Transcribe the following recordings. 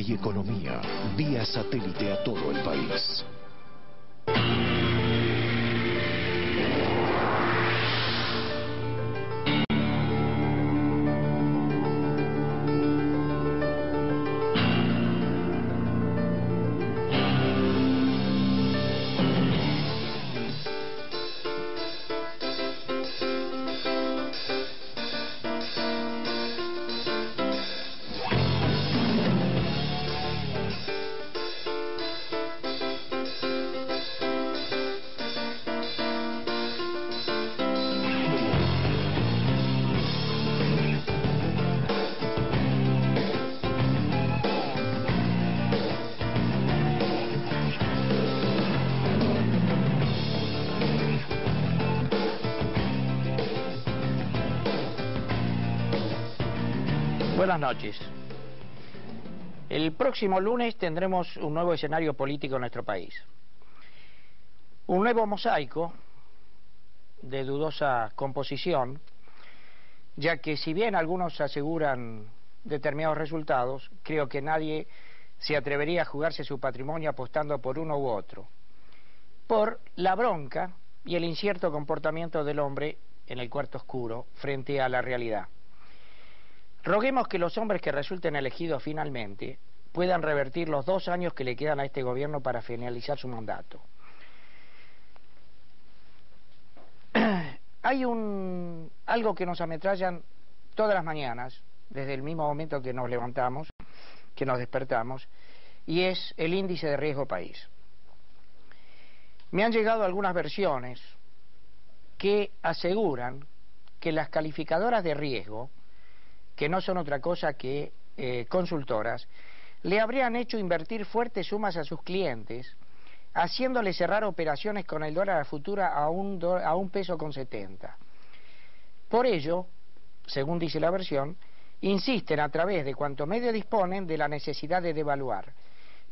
y economía, vía satélite a todo el país. Buenas noches. El próximo lunes tendremos un nuevo escenario político en nuestro país. Un nuevo mosaico de dudosa composición, ya que si bien algunos aseguran determinados resultados, creo que nadie se atrevería a jugarse su patrimonio apostando por uno u otro, por la bronca y el incierto comportamiento del hombre en el cuarto oscuro frente a la realidad. Roguemos que los hombres que resulten elegidos finalmente puedan revertir los 2 años que le quedan a este gobierno para finalizar su mandato. Hay algo que nos ametrallan todas las mañanas, desde el mismo momento que nos levantamos, que nos despertamos, y es el índice de riesgo país. Me han llegado algunas versiones que aseguran que las calificadoras de riesgo, que no son otra cosa que consultoras, le habrían hecho invertir fuertes sumas a sus clientes, haciéndole cerrar operaciones con el dólar a futura a un peso con 70. Por ello, según dice la versión, insisten a través de cuanto medio disponen de la necesidad de devaluar,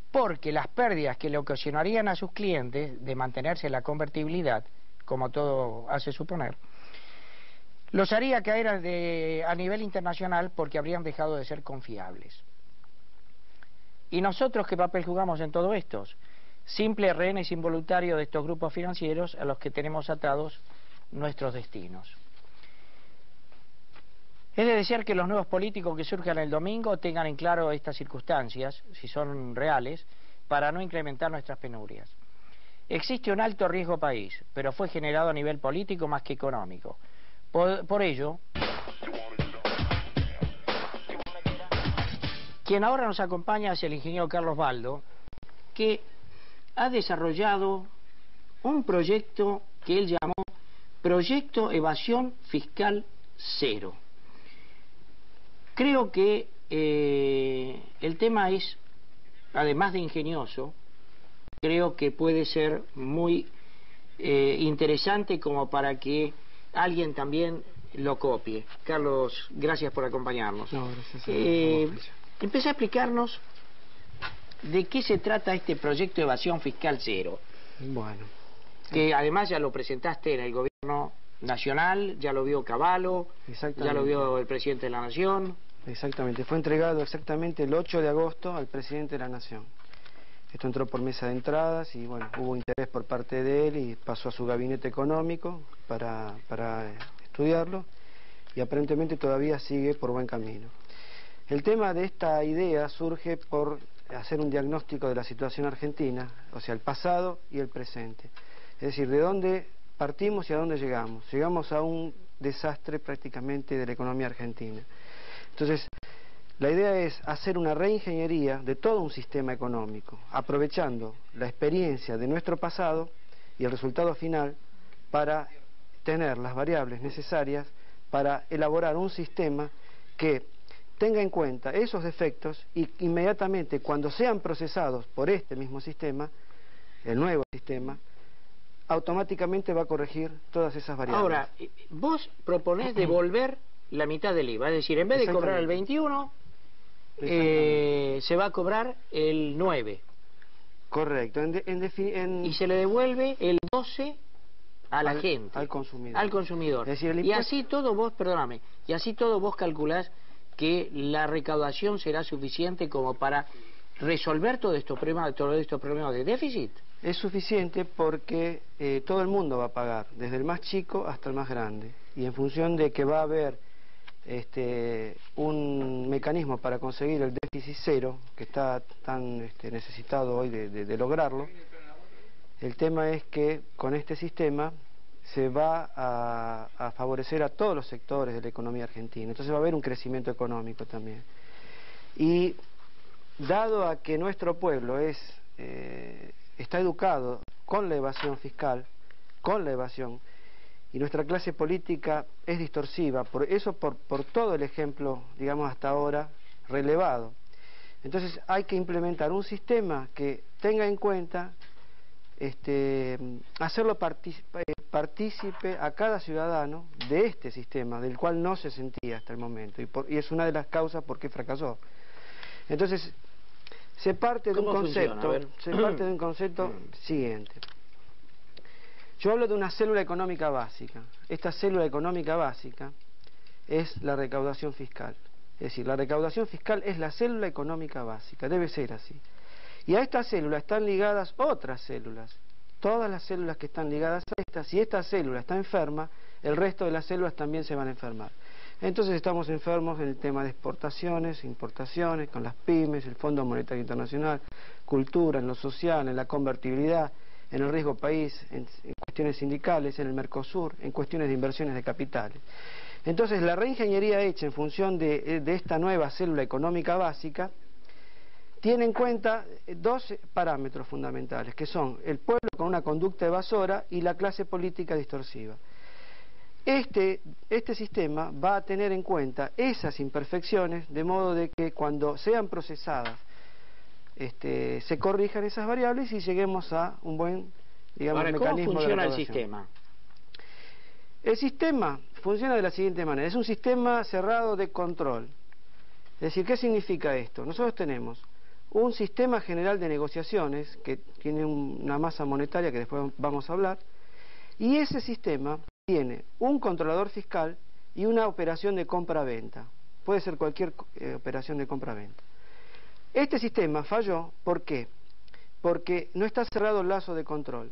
porque las pérdidas que le ocasionarían a sus clientes de mantenerse la convertibilidad, como todo hace suponer, los haría caer a nivel internacional porque habrían dejado de ser confiables. ¿Y nosotros qué papel jugamos en todo esto? Simples rehenes involuntarios de estos grupos financieros a los que tenemos atados nuestros destinos. Es de desear que los nuevos políticos que surjan el domingo tengan en claro estas circunstancias, si son reales, para no incrementar nuestras penurias. Existe un alto riesgo país, pero fue generado a nivel político más que económico. Por ello, quien ahora nos acompaña es el ingeniero Carlos Baldo, que ha desarrollado un proyecto que él llamó Proyecto Evasión Fiscal Cero. Creo que el tema es, además de ingenioso, creo que puede ser muy interesante como para que alguien también lo copie. Carlos, gracias por acompañarnos. No, gracias a vos. Empecé a explicarnos de qué se trata este proyecto de evasión fiscal cero. Bueno. Que además ya lo presentaste en el gobierno nacional, ya lo vio Cavallo, ya lo vio el presidente de la Nación. Exactamente, fue entregado exactamente el 8 de agosto al presidente de la Nación. Esto entró por mesa de entradas y bueno, hubo interés por parte de él y pasó a su gabinete económico para estudiarlo y aparentemente todavía sigue por buen camino. El tema de esta idea surge por hacer un diagnóstico de la situación argentina, o sea, el pasado y el presente. Es decir, de dónde partimos y a dónde llegamos. Llegamos a un desastre prácticamente de la economía argentina. Entonces, la idea es hacer una reingeniería de todo un sistema económico, aprovechando la experiencia de nuestro pasado y el resultado final para tener las variables necesarias para elaborar un sistema que tenga en cuenta esos defectos y inmediatamente cuando sean procesados por este mismo sistema, el nuevo sistema, automáticamente va a corregir todas esas variables. Ahora, vos proponés devolver la mitad del IVA, es decir, en vez de cobrar el 21, se va a cobrar el 9. Correcto. Y se le devuelve el 12 a la gente. Al consumidor. Al consumidor. Es decir, y así todo vos, perdóname, y así todo vos calculás que la recaudación será suficiente como para resolver todos estos problemas de déficit? Es suficiente porque todo el mundo va a pagar, desde el más chico hasta el más grande. Y en función de que va a haber un mecanismo para conseguir el déficit cero, que está tan necesitado hoy de lograrlo, el tema es que con este sistema se va a favorecer a todos los sectores de la economía argentina. Entonces va a haber un crecimiento económico también. Y dado a que nuestro pueblo está educado con la evasión fiscal, y nuestra clase política es distorsiva, por todo el ejemplo, digamos, hasta ahora relevado. Entonces hay que implementar un sistema que tenga en cuenta hacerlo partícipe a cada ciudadano de este sistema, del cual no se sentía hasta el momento, y es una de las causas por qué fracasó. Entonces, se parte de un concepto siguiente. Yo hablo de una célula económica básica. Esta célula económica básica es la recaudación fiscal. Es decir, la recaudación fiscal es la célula económica básica, debe ser así. Y a esta célula están ligadas otras células. Todas las células que están ligadas a esta, si esta célula está enferma, el resto de las células también se van a enfermar. Entonces estamos enfermos en el tema de exportaciones, importaciones, con las pymes, el Fondo Monetario Internacional, cultura, en lo social, en la convertibilidad, en el riesgo país, en cuestiones sindicales, en el Mercosur, en cuestiones de inversiones de capitales. Entonces la reingeniería hecha en función de esta nueva célula económica básica tiene en cuenta dos parámetros fundamentales, que son el pueblo con una conducta evasora y la clase política distorsiva. Este sistema va a tener en cuenta esas imperfecciones, de modo de que cuando sean procesadas se corrijan esas variables y lleguemos a un buen, digamos, Ahora, mecanismo de ¿cómo funciona el recaudación. sistema? El sistema funciona de la siguiente manera: es un sistema cerrado de control. Es decir, ¿qué significa esto? Nosotros tenemos un sistema general de negociaciones que tiene una masa monetaria que después vamos a hablar, y ese sistema tiene un controlador fiscal y una operación de compra-venta. Puede ser cualquier operación de compra-venta. Este sistema falló, ¿por qué? Porque no está cerrado el lazo de control.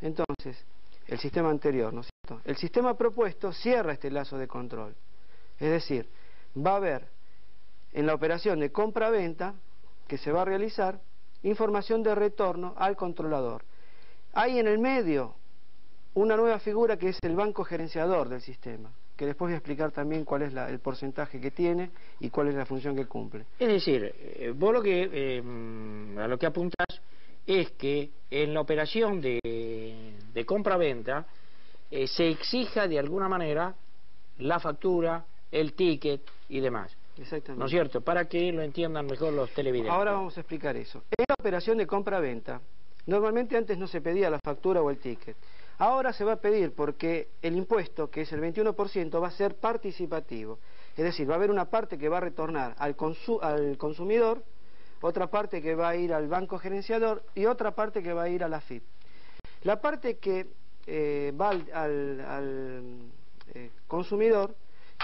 Entonces, el sistema anterior, ¿no es cierto? El sistema propuesto cierra este lazo de control. Es decir, va a haber en la operación de compra-venta que se va a realizar información de retorno al controlador. Hay en el medio una nueva figura que es el banco gerenciador del sistema, que después voy a explicar también cuál es el porcentaje que tiene y cuál es la función que cumple. Es decir, vos a lo que apuntas es que en la operación de compra-venta se exija de alguna manera la factura, el ticket y demás. Exactamente. ¿No es cierto? Para que lo entiendan mejor los televidentes. Ahora vamos a explicar eso. En la operación de compra-venta, normalmente antes no se pedía la factura o el ticket. Ahora se va a pedir porque el impuesto, que es el 21%, va a ser participativo. Es decir, va a haber una parte que va a retornar al consumidor, otra parte que va a ir al banco gerenciador y otra parte que va a ir a la AFIP. La parte que va al consumidor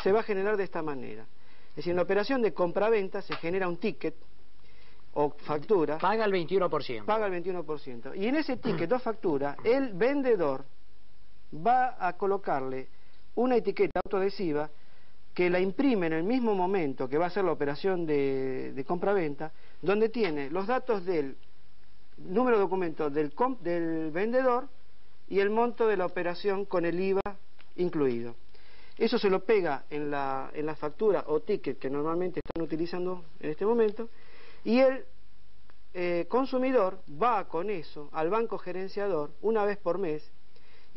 se va a generar de esta manera. Es decir, en la operación de compra-venta se genera un ticket o factura. Paga el 21%. Paga el 21%. Y en ese ticket o factura, el vendedor va a colocarle una etiqueta autoadhesiva que la imprime en el mismo momento que va a hacer la operación de compra-venta, donde tiene los datos del número de documento del vendedor y el monto de la operación con el IVA incluido. Eso se lo pega en la factura o ticket que normalmente están utilizando en este momento, y el consumidor va con eso al banco gerenciador una vez por mes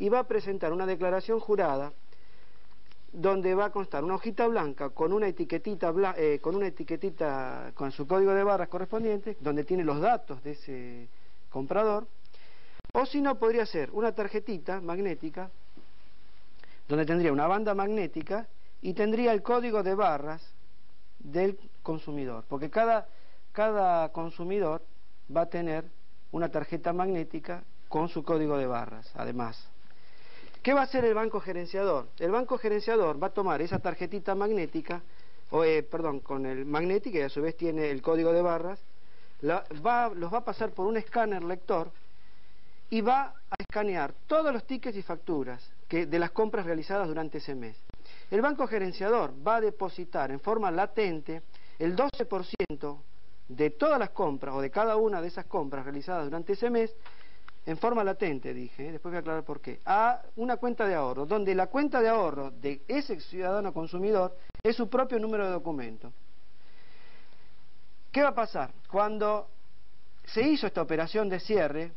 y va a presentar una declaración jurada donde va a constar una hojita blanca con una etiquetita con su código de barras correspondiente, donde tiene los datos de ese comprador, o si no, podría ser una tarjetita magnética donde tendría una banda magnética y tendría el código de barras del consumidor, porque cada consumidor va a tener una tarjeta magnética con su código de barras, además. ¿Qué va a hacer el banco gerenciador? El banco gerenciador va a tomar esa tarjetita magnética, con el magnética, y a su vez tiene el código de barras, los va a pasar por un escáner lector y va a escanear todos los tickets y facturas de las compras realizadas durante ese mes. El banco gerenciador va a depositar en forma latente el 12% de todas las compras o de cada una de esas compras realizadas durante ese mes, en forma latente, dije, después voy a aclarar por qué, a una cuenta de ahorro, donde la cuenta de ahorro de ese ciudadano consumidor es su propio número de documento. ¿Qué va a pasar? Cuando se hizo esta operación de cierre,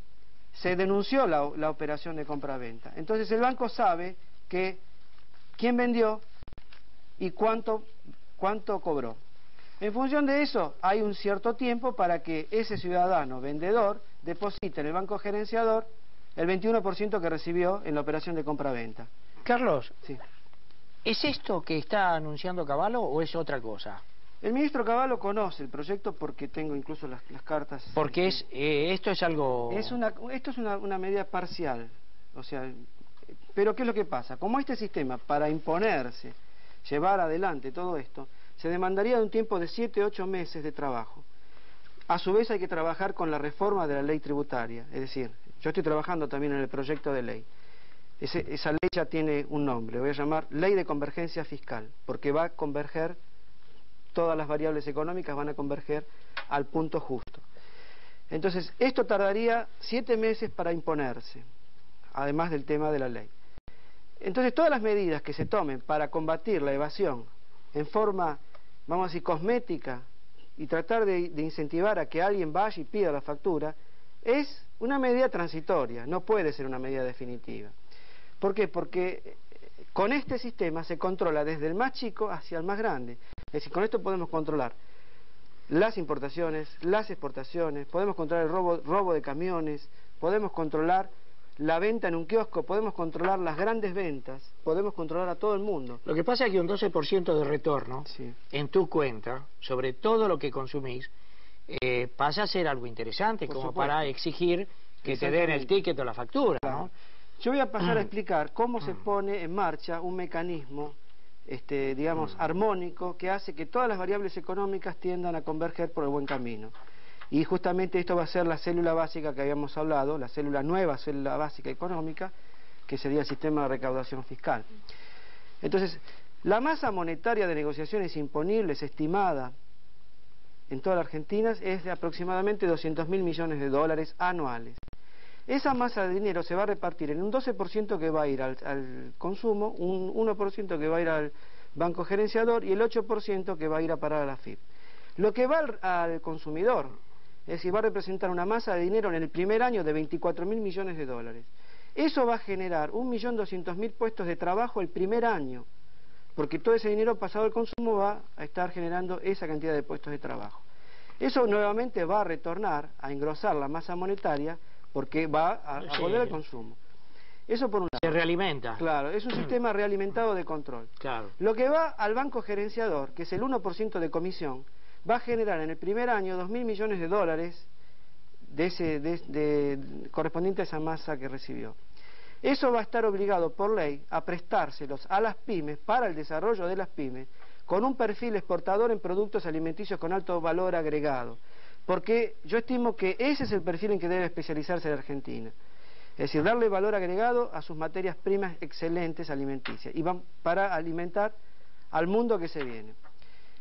se denunció la operación de compra-venta. Entonces el banco sabe que quién vendió y cuánto cobró. En función de eso, hay un cierto tiempo para que ese ciudadano vendedor deposite en el banco gerenciador el 21% que recibió en la operación de compra-venta. Carlos, Sí. ¿es esto que está anunciando Cavallo o es otra cosa? El ministro Cavallo conoce el proyecto porque tengo incluso las cartas. Porque esto es algo... Esto es una medida parcial, o sea, pero ¿qué es lo que pasa? Como este sistema, para imponerse, llevar adelante todo esto, se demandaría de un tiempo de 7, 8 meses de trabajo. A su vez hay que trabajar con la reforma de la ley tributaria, es decir, yo estoy trabajando también en el proyecto de ley. Esa ley ya tiene un nombre, lo voy a llamar Ley de Convergencia Fiscal, porque va a converger, todas las variables económicas van a converger al punto justo. Entonces, esto tardaría 7 meses para imponerse, además del tema de la ley. Entonces, todas las medidas que se tomen para combatir la evasión en forma, vamos a decir, cosmética, y tratar de incentivar a que alguien vaya y pida la factura, es una medida transitoria, no puede ser una medida definitiva. ¿Por qué? Porque con este sistema se controla desde el más chico hacia el más grande. Es decir, con esto podemos controlar las importaciones, las exportaciones, podemos controlar el robo de camiones, podemos controlar la venta en un kiosco, podemos controlar las grandes ventas, podemos controlar a todo el mundo. Lo que pasa es que un 12% de retorno Sí. en tu cuenta, sobre todo lo que consumís, pasa a ser algo interesante, Por como supuesto. para exigir que te den el ticket o la factura, ¿no? Yo voy a pasar a explicar cómo se pone en marcha un mecanismo, digamos, armónico, que hace que todas las variables económicas tiendan a converger por el buen camino. Y justamente esto va a ser la célula básica que habíamos hablado, la nueva célula básica económica, que sería el sistema de recaudación fiscal. Entonces, la masa monetaria de negociaciones imponibles estimada en toda la Argentina es de aproximadamente 200.000 millones de dólares anuales. Esa masa de dinero se va a repartir en un 12% que va a ir al consumo, un 1% que va a ir al banco gerenciador y el 8% que va a ir a parar a la AFIP. Lo que va al consumidor, es decir, va a representar una masa de dinero en el primer año de 24.000 millones de dólares. Eso va a generar 1.200.000 puestos de trabajo el primer año, porque todo ese dinero pasado al consumo va a estar generando esa cantidad de puestos de trabajo. Eso nuevamente va a retornar a engrosar la masa monetaria, porque va a volver al consumo. Eso por un lado. Se realimenta. Claro, es un sistema realimentado de control. Claro. Lo que va al banco gerenciador, que es el 1% de comisión, va a generar en el primer año 2.000 millones de dólares correspondiente a esa masa que recibió. Eso va a estar obligado por ley a prestárselos a las pymes para el desarrollo de las pymes con un perfil exportador en productos alimenticios con alto valor agregado. Porque yo estimo que ese es el perfil en que debe especializarse la Argentina. Es decir, darle valor agregado a sus materias primas excelentes alimenticias y van para alimentar al mundo que se viene.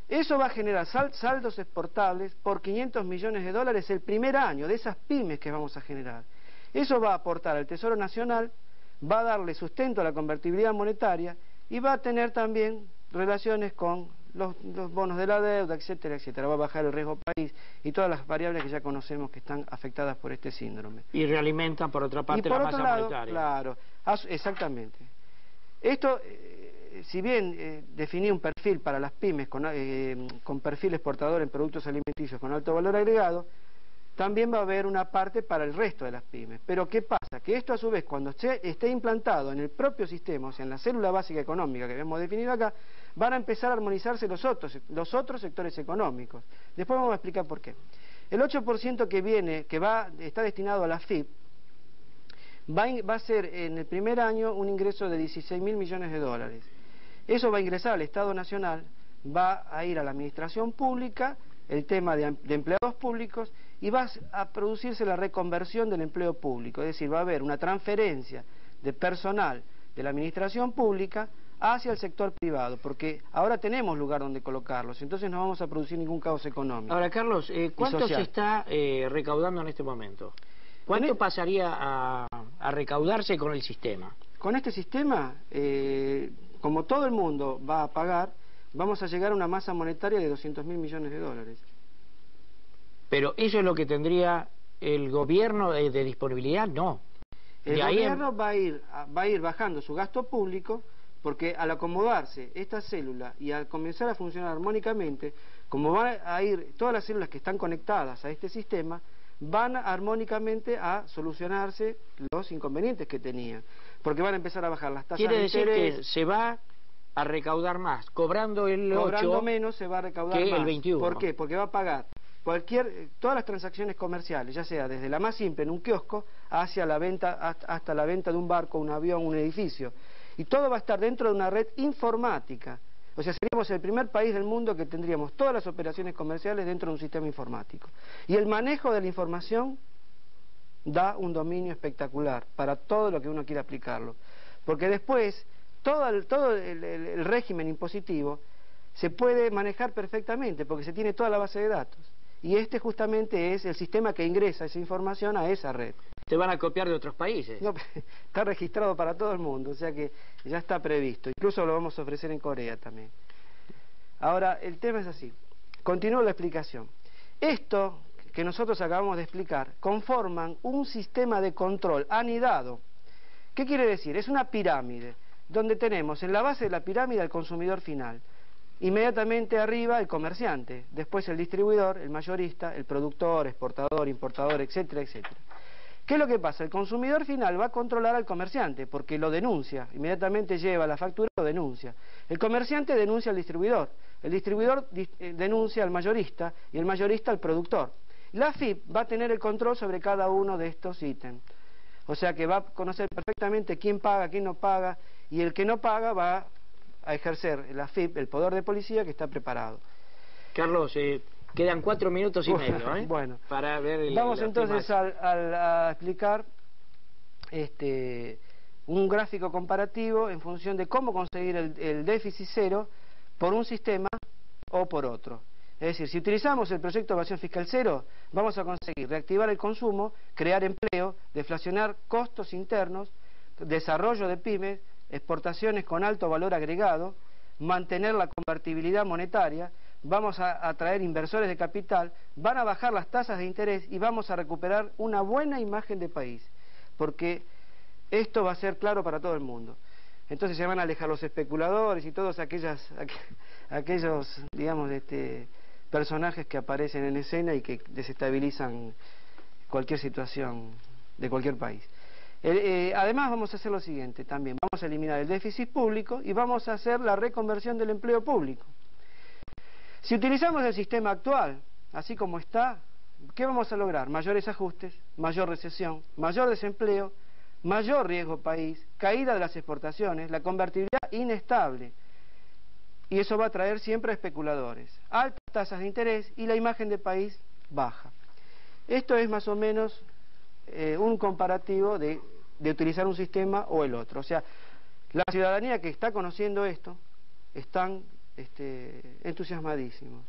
Eso va a generar saldos exportables por 500 millones de dólares el primer año de esas pymes que vamos a generar. Eso va a aportar al Tesoro Nacional, va a darle sustento a la convertibilidad monetaria y va a tener también relaciones con los bonos de la deuda, etcétera, etcétera. Va a bajar el riesgo país y todas las variables que ya conocemos que están afectadas por este síndrome. Y realimentan, por otra parte, la masa monetaria. Claro, exactamente. Esto, si bien definí un perfil para las pymes con perfil exportador en productos alimenticios con alto valor agregado, también va a haber una parte para el resto de las pymes. Pero ¿qué pasa? Que esto a su vez, cuando esté implantado en el propio sistema, o sea, en la célula básica económica que habíamos definido acá, van a empezar a armonizarse los otros sectores económicos. Después vamos a explicar por qué. El 8% que está destinado a la AFIP, va a ser en el primer año un ingreso de 16.000 millones de dólares. Eso va a ingresar al Estado Nacional, va a ir a la administración pública, el tema de empleados públicos, y va a producirse la reconversión del empleo público, es decir, va a haber una transferencia de personal de la administración pública hacia el sector privado, porque ahora tenemos lugar donde colocarlos, entonces no vamos a producir ningún caos económico. Ahora, Carlos, ¿cuánto se está recaudando en este momento? ¿Cuánto pasaría a recaudarse con el sistema? Con este sistema, como todo el mundo va a pagar, vamos a llegar a una masa monetaria de 200.000 millones de dólares. Pero eso es lo que tendría el gobierno de disponibilidad, no. El gobierno va a ir bajando su gasto público, porque al acomodarse esta célula y al comenzar a funcionar armónicamente, como van a ir todas las células que están conectadas a este sistema, van armónicamente a solucionarse los inconvenientes que tenían, porque van a empezar a bajar las tasas de interés. Quiere decir que se va a recaudar más, cobrando el 8 cobrando menos se va a recaudar que más. El 21. ¿Por qué? Porque va a pagar todas las transacciones comerciales, ya sea desde la más simple en un kiosco hacia la venta, hasta la venta de un barco, un avión, un edificio. Y todo va a estar dentro de una red informática. O sea, seríamos el primer país del mundo que tendríamos todas las operaciones comerciales dentro de un sistema informático. Y el manejo de la información da un dominio espectacular para todo lo que uno quiera aplicarlo. Porque después, todo el régimen impositivo se puede manejar perfectamente, porque se tiene toda la base de datos. Y este justamente es el sistema que ingresa esa información a esa red. Te van a copiar de otros países. No, está registrado para todo el mundo, o sea que ya está previsto. Incluso lo vamos a ofrecer en Corea también. Ahora, el tema es así. Continúo la explicación. Esto que nosotros acabamos de explicar conforman un sistema de control anidado. ¿Qué quiere decir? Es una pirámide, donde tenemos en la base de la pirámide al consumidor final. Inmediatamente arriba el comerciante, después el distribuidor, el mayorista, el productor, exportador, importador, etcétera, etcétera. ¿Qué es lo que pasa? El consumidor final va a controlar al comerciante porque lo denuncia, inmediatamente lleva la factura y lo denuncia. El comerciante denuncia al distribuidor, el distribuidor denuncia al mayorista y el mayorista al productor. La AFIP va a tener el control sobre cada uno de estos ítems. O sea que va a conocer perfectamente quién paga, quién no paga, y el que no paga va a ejercer la AFIP, el poder de policía que está preparado. Carlos, quedan 4 minutos y medio, Bueno, para ver vamos entonces a explicar un gráfico comparativo en función de cómo conseguir el déficit cero por un sistema o por otro. Es decir, si utilizamos el proyecto de evasión fiscal cero, vamos a conseguir reactivar el consumo, crear empleo, deflacionar costos internos, desarrollo de pymes, exportaciones con alto valor agregado, mantener la convertibilidad monetaria, vamos a atraer inversores de capital, van a bajar las tasas de interés y vamos a recuperar una buena imagen de país, porque esto va a ser claro para todo el mundo. Entonces se van a alejar los especuladores y todos aquellos, digamos, personajes que aparecen en escena y que desestabilizan cualquier situación de cualquier país. Además vamos a hacer lo siguiente también, vamos a eliminar el déficit público y vamos a hacer la reconversión del empleo público. Si utilizamos el sistema actual, así como está, ¿qué vamos a lograr? Mayores ajustes, mayor recesión, mayor desempleo, mayor riesgo país, caída de las exportaciones, la convertibilidad inestable. Y eso va a traer siempre a especuladores, altas tasas de interés y la imagen de país baja. Esto es más o menos un comparativo de utilizar un sistema o el otro. O sea, la ciudadanía que está conociendo esto están entusiasmadísimos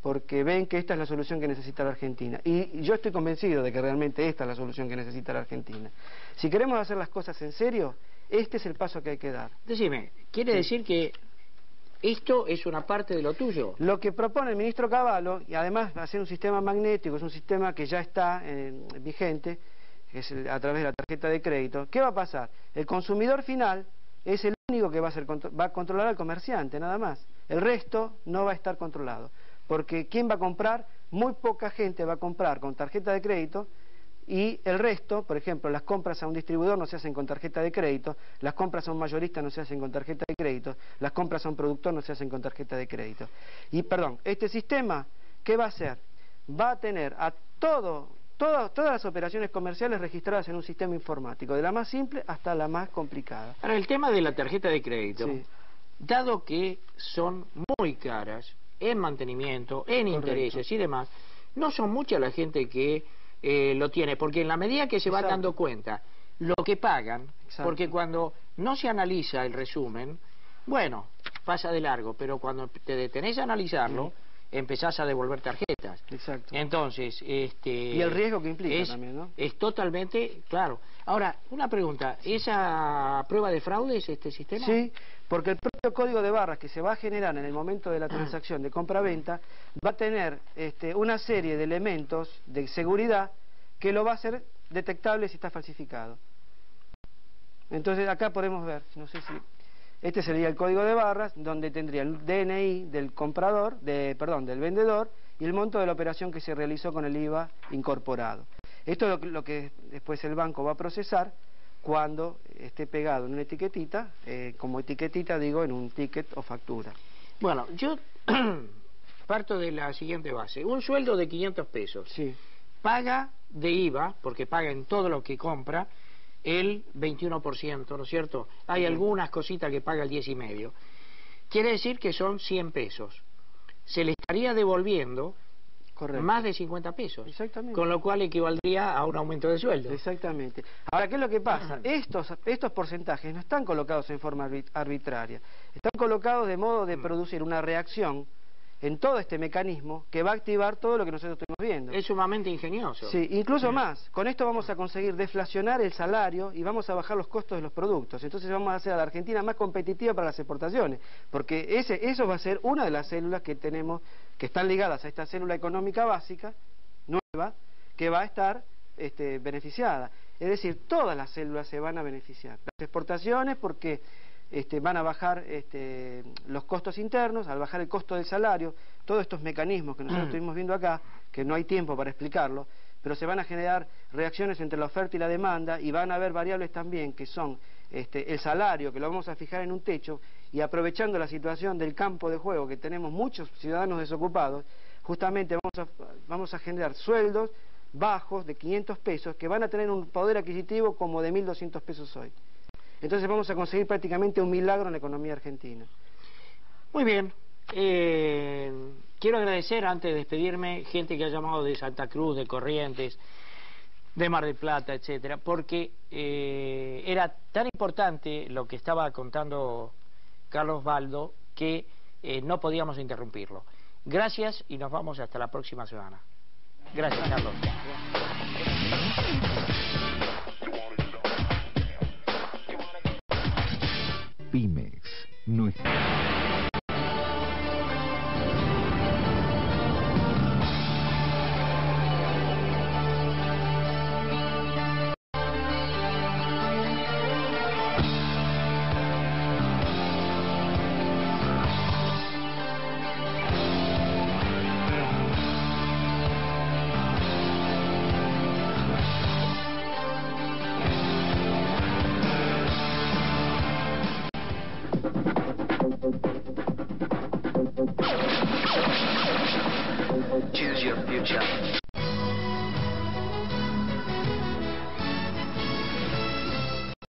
porque ven que esta es la solución que necesita la Argentina, y yo estoy convencido de que realmente esta es la solución que necesita la Argentina. Si queremos hacer las cosas en serio, este es el paso que hay que dar. Decime, ¿quiere decir que esto es una parte de lo tuyo? Lo que propone el ministro Cavallo, y además hacer un sistema magnético, es un sistema que ya está vigente, que es a través de la tarjeta de crédito. ¿Qué va a pasar? El consumidor final es el único que va a controlar al comerciante, nada más. El resto no va a estar controlado. Porque ¿quién va a comprar? Muy poca gente va a comprar con tarjeta de crédito, y el resto, por ejemplo, las compras a un distribuidor no se hacen con tarjeta de crédito, las compras a un mayorista no se hacen con tarjeta de crédito, las compras a un productor no se hacen con tarjeta de crédito. Y perdón, este sistema, ¿qué va a hacer? Va a tener a todas las operaciones comerciales registradas en un sistema informático, de la más simple hasta la más complicada. Ahora, el tema de la tarjeta de crédito, sí, dado que son muy caras en mantenimiento, en intereses y demás, no son mucha la gente que lo tiene, porque en la medida que se van Exacto. dando cuenta lo que pagan, Exacto. porque cuando no se analiza el resumen, bueno, pasa de largo, pero cuando te detenés a analizarlo, empezás a devolver tarjetas. Exacto. Entonces, Y el riesgo que implica es, también, ¿no? es totalmente claro. Ahora, una pregunta, ¿esa prueba de fraude es este sistema? Sí, porque el propio código de barras que se va a generar en el momento de la transacción de compra-venta va a tener una serie de elementos de seguridad que lo va a hacer detectable si está falsificado. Entonces acá podemos ver, no sé si... Este sería el código de barras, donde tendría el DNI del comprador, del vendedor, y el monto de la operación que se realizó con el IVA incorporado. Esto es lo que después el banco va a procesar cuando esté pegado en una etiquetita, como etiquetita digo, en un ticket o factura. Bueno, yo parto de la siguiente base. Un sueldo de 500 pesos. Sí, Paga de IVA, porque paga en todo lo que compra, el 21%, ¿no es cierto? Hay algunas cositas que paga el 10,5%. Quiere decir que son 100 pesos. Se le estaría devolviendo correcto. más de 50 pesos. Exactamente. Con lo cual equivaldría a un aumento de sueldo. Exactamente. Ahora, ¿qué es lo que pasa? Estos porcentajes no están colocados en forma arbitraria. Están colocados de modo de producir una reacción en todo este mecanismo que va a activar todo lo que nosotros estamos viendo. Es sumamente ingenioso. Sí, incluso más. Con esto vamos a conseguir deflacionar el salario y vamos a bajar los costos de los productos. Entonces vamos a hacer a la Argentina más competitiva para las exportaciones, porque eso va a ser una de las células que tenemos, que están ligadas a esta célula económica básica, nueva, que va a estar beneficiada. Es decir, todas las células se van a beneficiar. Las exportaciones porque van a bajar los costos internos, al bajar el costo del salario, todos estos mecanismos que nosotros estuvimos viendo acá, que no hay tiempo para explicarlo, pero se van a generar reacciones entre la oferta y la demanda, y van a haber variables también que son el salario, que lo vamos a fijar en un techo, y aprovechando la situación del campo de juego, que tenemos muchos ciudadanos desocupados, justamente vamos a generar sueldos bajos de 500 pesos, que van a tener un poder adquisitivo como de 1.200 pesos hoy. Entonces vamos a conseguir prácticamente un milagro en la economía argentina. Muy bien. Quiero agradecer, antes de despedirme, gente que ha llamado de Santa Cruz, de Corrientes, de Mar del Plata, etcétera, porque era tan importante lo que estaba contando Carlos Baldo que no podíamos interrumpirlo. Gracias y nos vamos hasta la próxima semana. Gracias, Carlos. Pymex, nuestra... Choose your future.